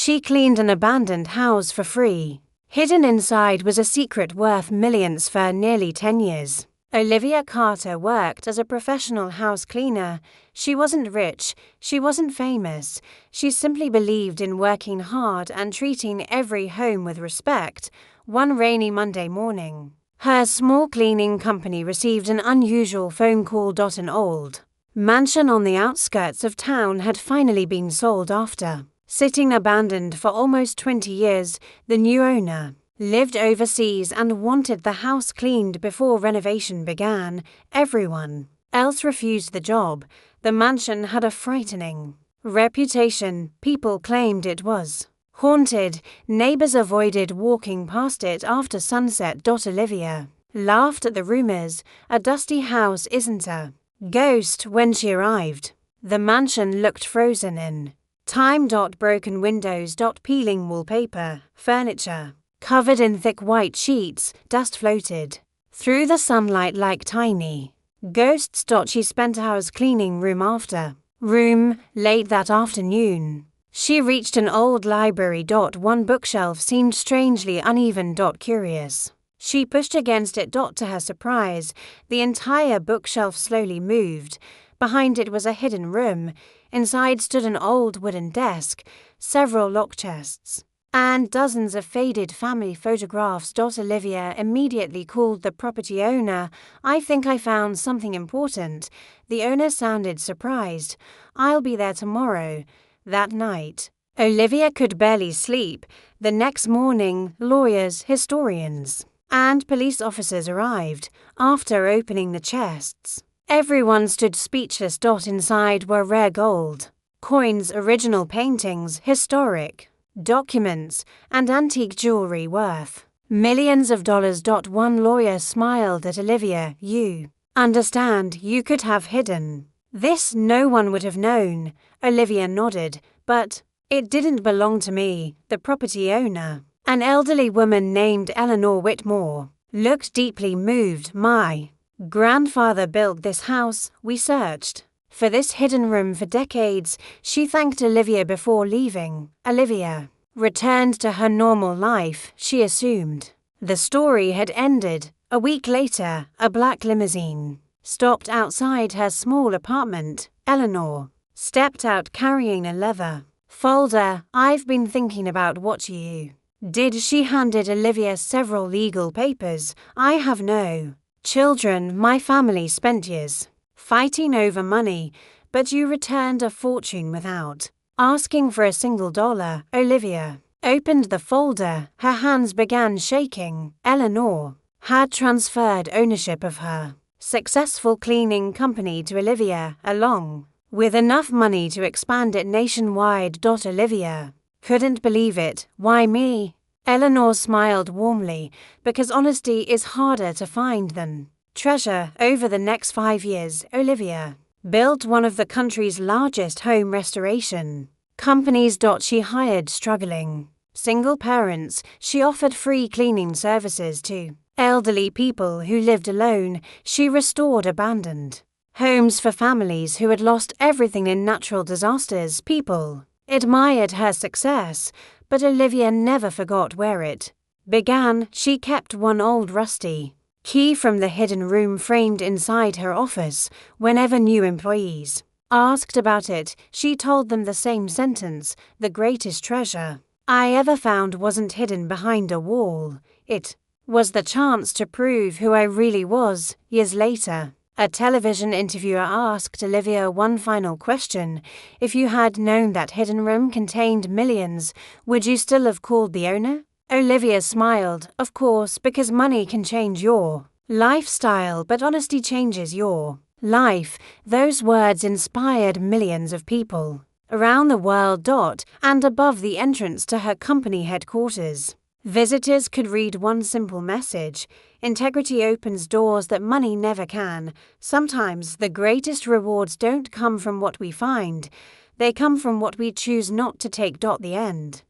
She cleaned an abandoned house for free. Hidden inside was a secret worth millions for nearly 10 years. Olivia Carter worked as a professional house cleaner. She wasn't rich, she wasn't famous. She simply believed in working hard and treating every home with respect. One rainy Monday morning, her small cleaning company received an unusual phone call. An old mansion on the outskirts of town had finally been sold after sitting abandoned for almost 20 years. The new owner lived overseas and wanted the house cleaned before renovation began. Everyone else refused the job. The mansion had a frightening reputation. People claimed it was haunted. Neighbors avoided walking past it after sunset. Olivia laughed at the rumors. A dusty house isn't a ghost. When she arrived, the mansion looked frozen in time. Broken windows. Peeling wallpaper. Furniture covered in thick white sheets. Dust floated through the sunlight like tiny ghosts. She spent hours cleaning room after room. Late that afternoon, she reached an old library. One bookshelf seemed strangely uneven. Curious, she pushed against it. To her surprise, the entire bookshelf slowly moved. Behind it was a hidden room. Inside stood an old wooden desk, several lock chests, and dozens of faded family photographs. Olivia immediately called the property owner. "I think I found something important." The owner sounded surprised. "I'll be there tomorrow." That night, Olivia could barely sleep. The next morning, lawyers, historians, and police officers arrived. After opening the chests, everyone stood speechless. Inside were rare gold coins, original paintings, historic documents, and antique jewelry worth millions of dollars. One lawyer smiled at Olivia. "You understand, you could have hidden this. No one would have known." Olivia nodded. "But it didn't belong to me." The property owner, an elderly woman named Eleanor Whitmore, looked deeply moved. "My grandfather built this house. We searched for this hidden room for decades." She thanked Olivia before leaving. Olivia returned to her normal life. She assumed the story had ended. A week later, a black limousine stopped outside her small apartment. Eleanor stepped out carrying a leather folder. "I've been thinking about what you did." She handed Olivia several legal papers. "I have no children. My family spent years fighting over money, but you returned a fortune without asking for a single dollar." Olivia opened the folder. Her hands began shaking. Eleanor had transferred ownership of her successful cleaning company to Olivia, along with enough money to expand it nationwide. Olivia couldn't believe it. "Why me?" Eleanor smiled warmly. "Because honesty is harder to find than treasure." Over the next 5 years, Olivia built one of the country's largest home restoration companies. She hired struggling single parents. She offered free cleaning services to elderly people who lived alone. She restored abandoned homes for families who had lost everything in natural disasters. People admired her success, but Olivia never forgot where it began. She kept one old rusty key from the hidden room framed inside her office. Whenever new employees asked about it, she told them the same sentence: "The greatest treasure I ever found wasn't hidden behind a wall. It was the chance to prove who I really was." Years later, a television interviewer asked Olivia one final question: "If you had known that hidden room contained millions, would you still have called the owner?" Olivia smiled. "Of course, because money can change your lifestyle, but honesty changes your life." Those words inspired millions of people around the world. And above the entrance to her company headquarters, visitors could read one simple message: "Integrity opens doors that money never can." Sometimes the greatest rewards don't come from what we find, they come from what we choose not to take. The end.